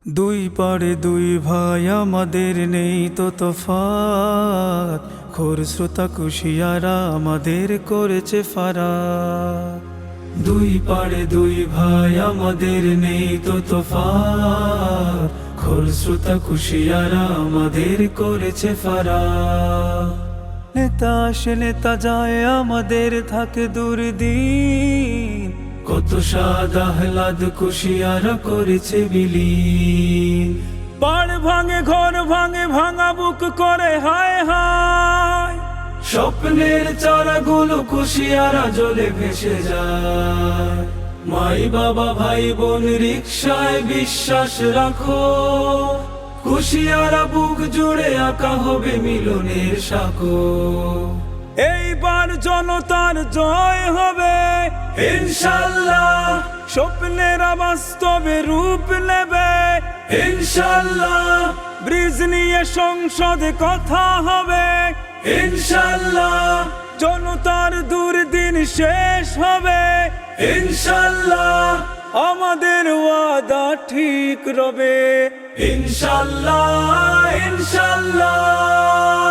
দুই পারে দুই ভাই আমাদের নেই তো তফাৎ, খোর শ্রোতা কুশিয়ারা আমাদের করেছে ফারাক। দুই পারে দুই ভাই আমাদের নেই তো তফাৎ, খোর শ্রোতা কুশিয়ারা আমাদের করেছে ফারাক। নেতা আসে নেতা যায় আমাদের থাকে দুর্দিন, কত সাদ আহ্লাদ কুশিয়ারা করেছে বিলীন। বাড় ভাঙে ঘর ভাঙে ভাঙা বুক করে হায় হায়, স্বপ্নের চারাগুলো কুশিয়ারা জলে ভেসে যায়। মাই বাবা ভাই বোন রিকশায় বিশ্বাস রাখো, কুশিয়ারা বুক জুড়ে আঁকা হবে মিলনের সাঁকো। এইবার জনতার জয় হবে ইনশাল্লাহ, স্বপ্নেরা বাস্তবে রূপ নেবে ইনশাল্লাহ। ব্রিজ নিয়ে সংসদে কথা হবে ইনশাল্লাহ, জনতার দুর্দিন শেষ হবে ইনশাল্লাহ। আমাদের ওয়াদা ঠিক রবে ইনশাল্লাহ ইনশাল্লাহ।